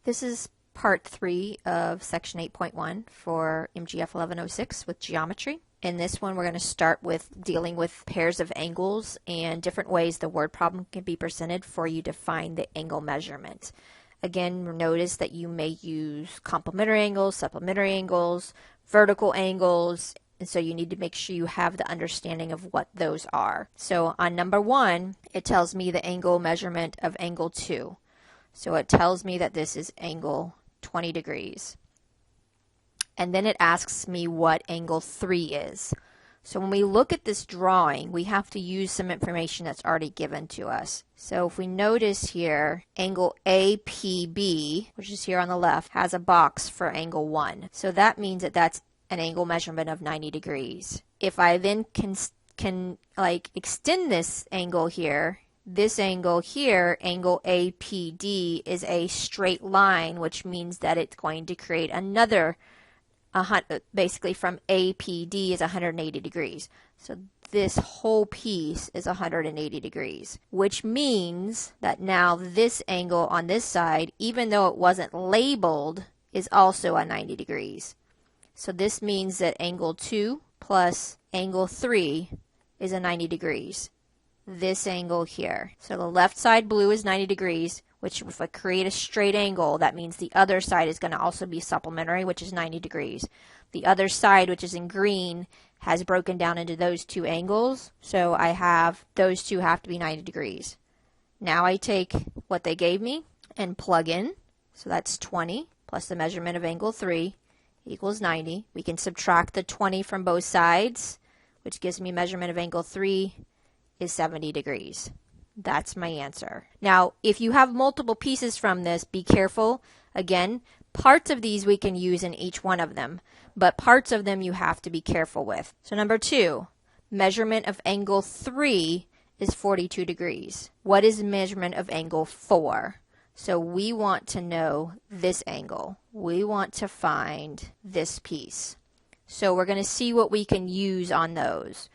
This is part 3 of section 8.1 for MGF 1106 with geometry. In this one, we're going to start with dealing with pairs of angles and different ways the word problem can be presented for you to find the angle measurement. Again, notice that you may use complementary angles, supplementary angles, vertical angles, and so you need to make sure you have the understanding of what those are. So on number 1, it tells me the angle measurement of angle 2. So it tells me that this is angle 20 degrees. And then it asks me what angle 3 is. So when we look at this drawing, we have to use some information that's already given to us. So if we notice here, angle APB, which is here on the left, has a box for angle 1. So that means that that's an angle measurement of 90 degrees. If I then can extend this angle here, this angle here, angle APD, is a straight line, which means that it's going to create another, basically from APD is 180 degrees. So this whole piece is 180 degrees, which means that now this angle on this side, even though it wasn't labeled, is also at 90 degrees. So this means that angle 2 plus angle 3 is a 90 degrees. This angle here. So the left side blue is 90 degrees, which if I create a straight angle, that means the other side is going to also be supplementary, which is 90 degrees. The other side, which is in green, has broken down into those two angles. So I have those two have to be 90 degrees. Now I take what they gave me and plug in. So that's 20 plus the measurement of angle 3 equals 90. We can subtract the 20 from both sides, which gives me measurement of angle 3 is 70 degrees. That's my answer. Now, if you have multiple pieces from this, be careful. Again, parts of these we can use in each one of them, but parts of them you have to be careful with. So number 2, measurement of angle 3 is 42 degrees. What is measurement of angle 4? So we want to know this angle. We want to find this piece. So we're going to see what we can use on those.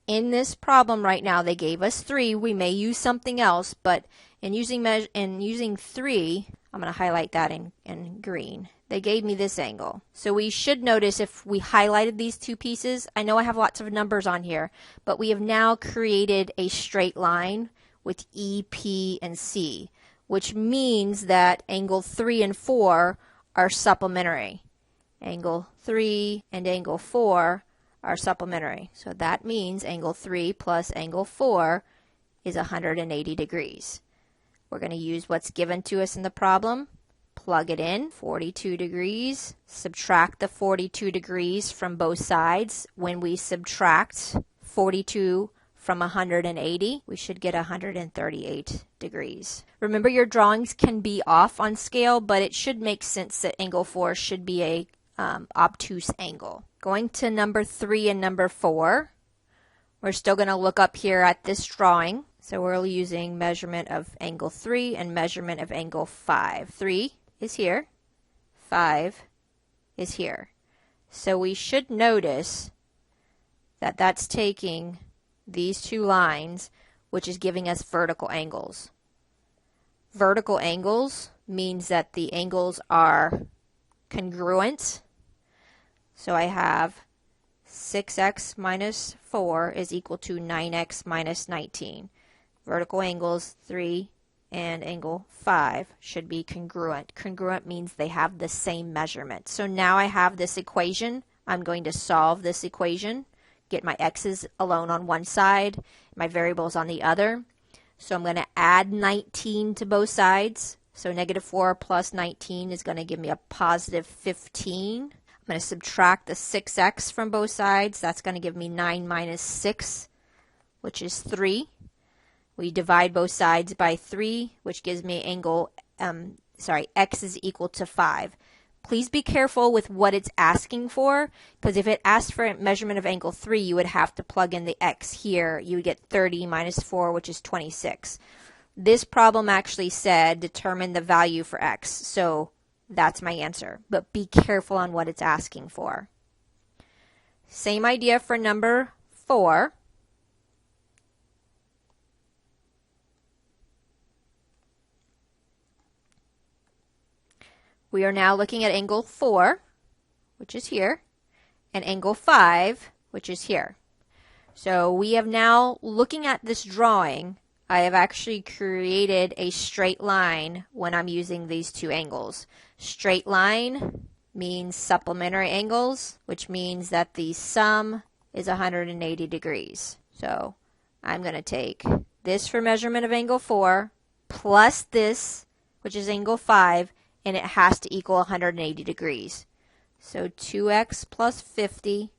In this problem right now, they gave us 3. We may use something else, but in using 3, I'm going to highlight that in green. They gave me this angle. So we should notice if we highlighted these two pieces, I know I have lots of numbers on here, but we have now created a straight line with E, P, and C, which means that angle 3 and 4 are supplementary. Angle 3 and angle 4 are supplementary. So that means angle 3 plus angle 4 is 180 degrees. We're going to use what's given to us in the problem, plug it in, 42 degrees, subtract the 42 degrees from both sides. When we subtract 42 from 180, we should get 138 degrees. Remember, your drawings can be off on scale, but it should make sense that angle 4 should be a obtuse angle. Going to number 3 and number 4, we're still going to look up here at this drawing. So we're using measurement of angle 3 and measurement of angle 5. 3 is here, 5 is here. So we should notice that that's taking these two lines, which is giving us vertical angles. Vertical angles means that the angles are congruent. So I have 6x minus 4 is equal to 9x minus 19. Vertical angles 3 and angle 5 should be congruent. Congruent means they have the same measurement. So now I have this equation. I'm going to solve this equation, get my x's alone on one side, my variables on the other. So I'm going to add 19 to both sides. So negative 4 plus 19 is going to give me a positive 15. I'm going to subtract the 6x from both sides. That's going to give me 9 minus 6, which is 3. We divide both sides by 3, which gives me x is equal to 5. Please be careful with what it's asking for, because if it asked for a measurement of angle 3, you would have to plug in the x here. You would get 30 minus 4, which is 26. This problem actually said determine the value for x, so that's my answer. But be careful on what it's asking for. Same idea for number 4. We are now looking at angle 4, which is here, and angle 5, which is here. So we have now, looking at this drawing, I have actually created a straight line when I'm using these two angles. Straight line means supplementary angles, which means that the sum is 180 degrees. So I'm going to take this for measurement of angle 4 plus this, which is angle 5, and it has to equal 180 degrees. So 2x plus 50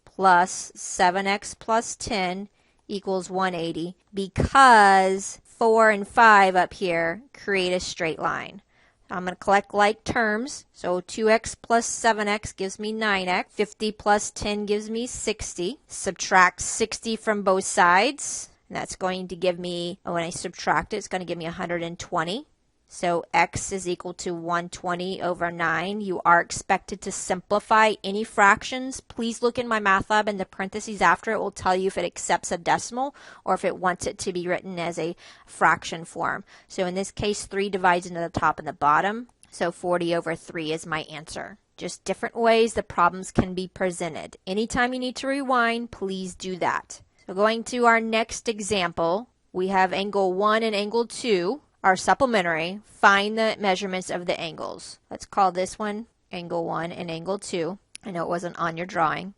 plus 7x plus 10 equals 180 because 4 and 5 up here create a straight line. I'm going to collect like terms. So 2x plus 7x gives me 9x. 50 plus 10 gives me 60. Subtract 60 from both sides. And that's going to give me, when I subtract it, it's going to give me 120. So x is equal to 120 over 9. You are expected to simplify any fractions. Please look in my math lab, and the parentheses after it will tell you if it accepts a decimal or if it wants it to be written as a fraction form. So in this case, 3 divides into the top and the bottom. So 40 over 3 is my answer. Just different ways the problems can be presented. Anytime you need to rewind, please do that. So going to our next example, we have angle 1 and angle 2. Are supplementary. Find the measurements of the angles. Let's call this one angle 1 and angle 2. I know it wasn't on your drawing,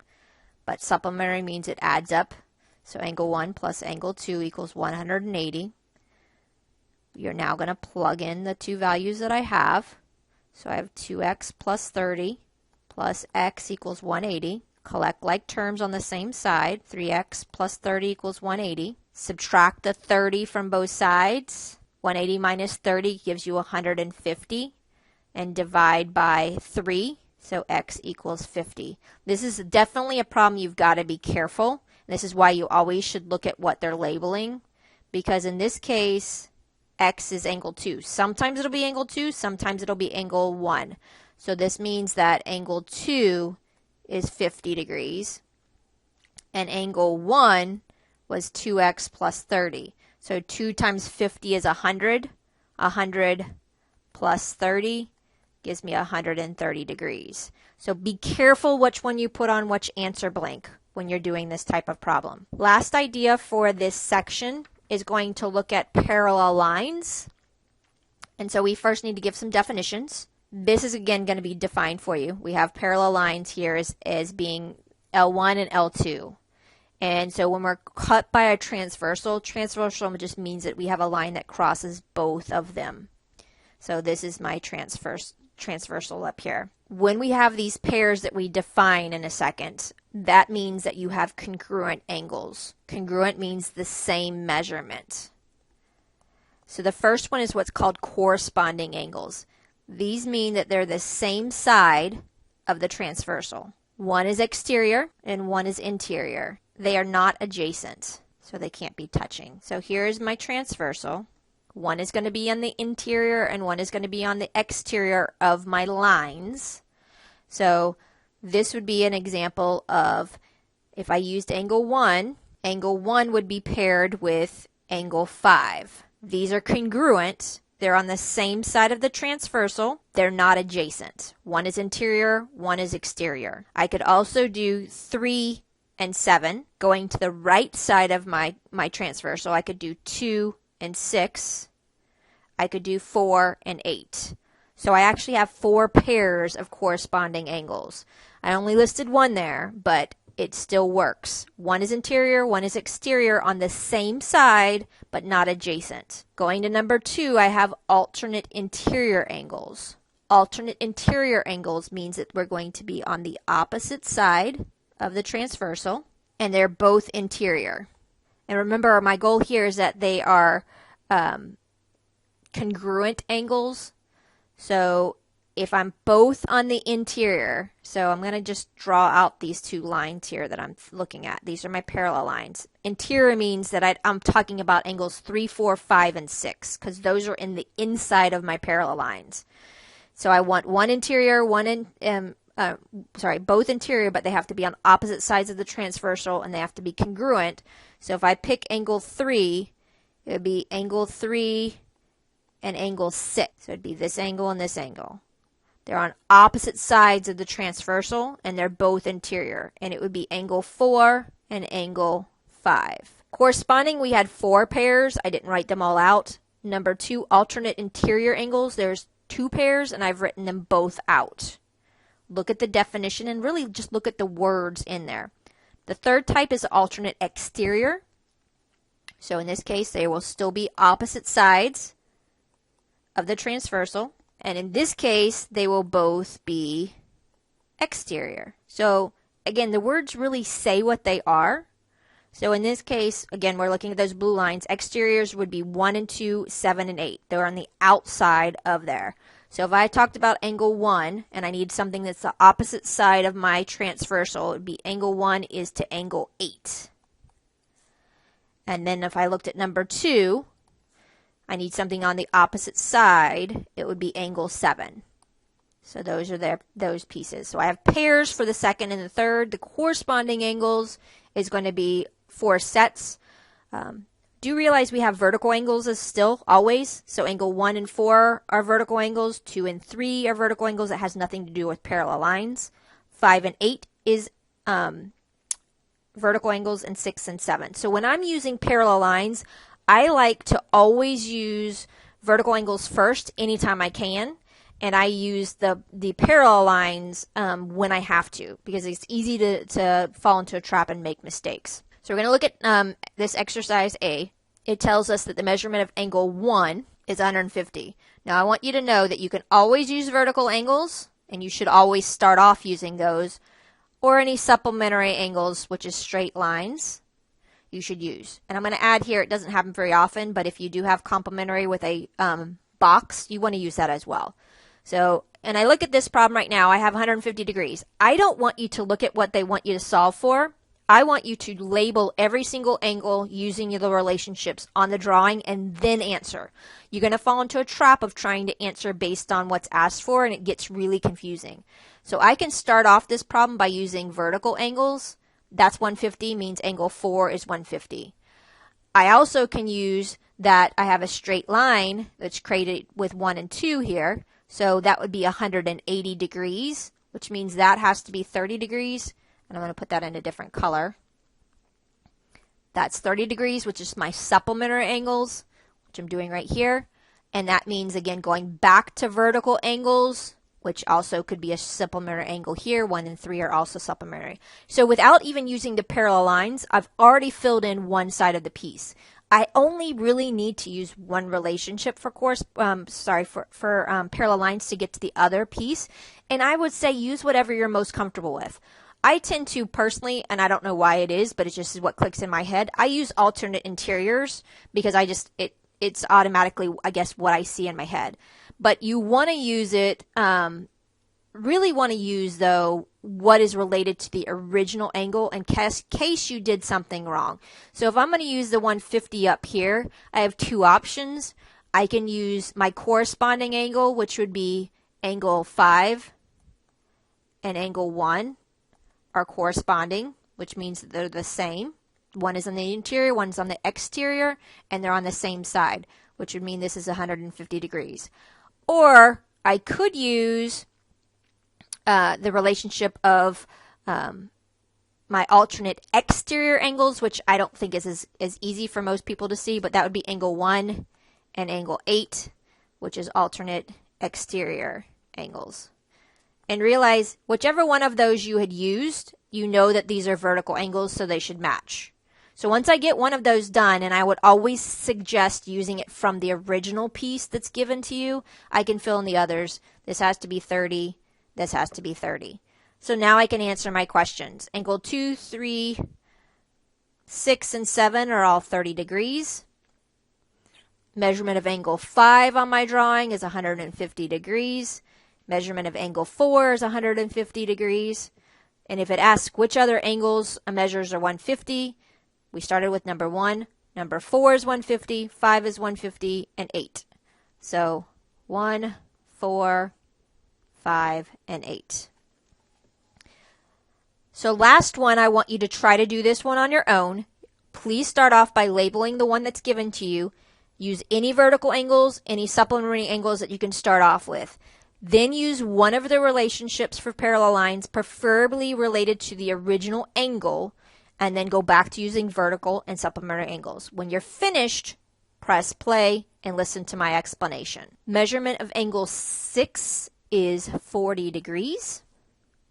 but supplementary means it adds up. So angle 1 plus angle 2 equals 180. You're now going to plug in the two values that I have. So I have 2x plus 30 plus x equals 180. Collect like terms on the same side. 3x plus 30 equals 180. Subtract the 30 from both sides. 180 minus 30 gives you 150, and divide by 3, so x equals 50. This is definitely a problem you've got to be careful. This is why you always should look at what they're labeling, because in this case, x is angle 2. Sometimes it'll be angle 2, sometimes it'll be angle 1. So this means that angle 2 is 50 degrees, and angle 1 was 2x plus 30. So 2 times 50 is 100. 100 plus 30 gives me 130 degrees. So be careful which one you put on which answer blank when you're doing this type of problem. Last idea for this section is going to look at parallel lines. And so we first need to give some definitions. This is again going to be defined for you. We have parallel lines here as being L1 and L2. And so when we're cut by a transversal just means that we have a line that crosses both of them. So this is my transversal up here. When we have these pairs that we define in a second, that means that you have congruent angles. Congruent means the same measurement. So the first one is what's called corresponding angles. These mean that they're the same side of the transversal. One is exterior and one is interior. They are not adjacent, so they can't be touching. So here is my transversal. One is going to be on the interior and one is going to be on the exterior of my lines. So this would be an example of if I used angle 1 would be paired with angle 5. These are congruent. They're on the same side of the transversal. They're not adjacent. One is interior, one is exterior. I could also do 3 and 7 going to the right side of my transversal. I could do 2 and 6. I could do 4 and 8. So I actually have 4 pairs of corresponding angles. I only listed one there, but it still works. One is interior, one is exterior on the same side, but not adjacent. Going to number 2, I have alternate interior angles. Alternate interior angles means that we're going to be on the opposite side of the transversal, and they're both interior. And remember, my goal here is that they are congruent angles. So if I'm both on the interior, so I'm going to just draw out these two lines here that I'm looking at. These are my parallel lines. Interior means that I'm talking about angles 3, 4, 5, and 6, because those are in the inside of my parallel lines. So I want one interior, both interior, but they have to be on opposite sides of the transversal, and they have to be congruent. So if I pick angle 3, it would be angle 3 and angle 6. So it would be this angle and this angle. They're on opposite sides of the transversal, and they're both interior. And it would be angle 4 and angle 5. Corresponding, we had 4 pairs. I didn't write them all out. Number 2, alternate interior angles. There's 2 pairs, and I've written them both out. Look at the definition and really just look at the words in there. The third type is alternate exterior. So in this case, they will still be opposite sides of the transversal. And in this case, they will both be exterior. So again, the words really say what they are. So in this case, again, we're looking at those blue lines. Exteriors would be 1 and 2, 7 and 8. They're on the outside of there. So if I talked about angle 1 and I need something that's the opposite side of my transversal, it would be angle 1 is to angle 8. And then if I looked at number 2, I need something on the opposite side, it would be angle 7. So those are those pieces. So I have pairs for the second and the third. The corresponding angles is going to be 4 sets. Do realize we have vertical angles as still, always. So angle 1 and 4 are vertical angles. 2 and 3 are vertical angles. It has nothing to do with parallel lines. 5 and 8 is vertical angles, and 6 and 7. So when I'm using parallel lines, I like to always use vertical angles first anytime I can. And I use the parallel lines when I have to, because it's easy to fall into a trap and make mistakes. So we're going to look at this exercise A. It tells us that the measurement of angle 1 is 150. Now I want you to know that you can always use vertical angles, and you should always start off using those, or any supplementary angles, which is straight lines, you should use. And I'm going to add here, it doesn't happen very often, but if you do have complementary with a box, you want to use that as well. So, and I look at this problem right now, I have 150 degrees. I don't want you to look at what they want you to solve for. I want you to label every single angle using the relationships on the drawing and then answer. You're going to fall into a trap of trying to answer based on what's asked for, and it gets really confusing. So I can start off this problem by using vertical angles. That's 150, means angle 4 is 150. I also can use that I have a straight line that's created with 1 and 2 here. So that would be 180 degrees, which means that has to be 30 degrees. And I'm going to put that in a different color. That's 30 degrees, which is my supplementary angles, which I'm doing right here. And that means, again, going back to vertical angles, which also could be a supplementary angle here. 1 and 3 are also supplementary. So without even using the parallel lines, I've already filled in one side of the piece. I only really need to use one relationship for parallel lines to get to the other piece. And I would say use whatever you're most comfortable with. I tend to personally, and I don't know why it is, but it just is what clicks in my head. I use alternate interiors because it's automatically, I guess, what I see in my head. But you want to use it, really want to use, though, what is related to the original angle in case you did something wrong. So if I'm going to use the 150 up here, I have 2 options. I can use my corresponding angle, which would be angle 5 and angle 1 are corresponding, which means that they're the same. One is on the interior, one's on the exterior, and they're on the same side, which would mean this is 150 degrees. Or I could use the relationship of my alternate exterior angles, which I don't think is as easy for most people to see, but that would be angle 1 and angle 8, which is alternate exterior angles. And realize whichever one of those you had used, you know that these are vertical angles, so they should match. So once I get one of those done, and I would always suggest using it from the original piece that's given to you, I can fill in the others. This has to be 30. This has to be 30. So now I can answer my questions. Angle 2, 3, 6, and 7 are all 30 degrees. Measurement of angle 5 on my drawing is 150 degrees. Measurement of angle 4 is 150 degrees. And if it asks which other angles measures are 150, we started with number 1. Number 4 is 150, 5 is 150, and 8. So 1, 4, 5, and 8. So last one, I want you to try to do this one on your own. Please start off by labeling the one that's given to you. Use any vertical angles, any supplementary angles that you can start off with. Then use one of the relationships for parallel lines, preferably related to the original angle, and then go back to using vertical and supplementary angles. When you're finished, press play and listen to my explanation. Measurement of angle 6 is 40 degrees.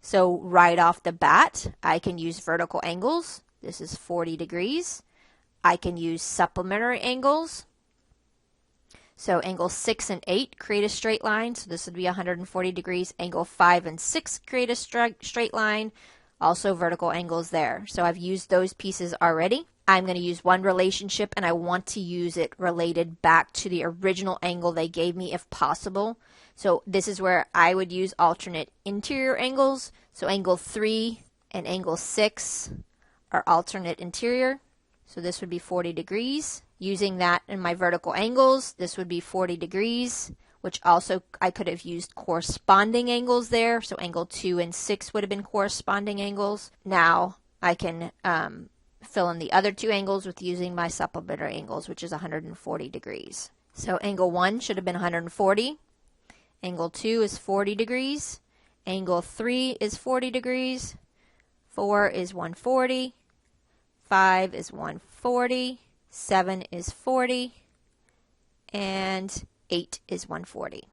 So right off the bat, I can use vertical angles. This is 40 degrees. I can use supplementary angles. So angle 6 and 8 create a straight line. So this would be 140 degrees. Angle 5 and 6 create a straight line. Also vertical angles there. So I've used those pieces already. I'm going to use one relationship, and I want to use it related back to the original angle they gave me if possible. So this is where I would use alternate interior angles. So angle 3 and angle 6 are alternate interior. So this would be 40 degrees. Using that in my vertical angles, this would be 40 degrees, which also I could have used corresponding angles there. So angle 2 and 6 would have been corresponding angles. Now I can fill in the other two angles with using my supplementary angles, which is 140 degrees. So angle 1 should have been 140. Angle 2 is 40 degrees. Angle 3 is 40 degrees. 4 is 140. 5 is 140. 7 is 40. And 8 is 140.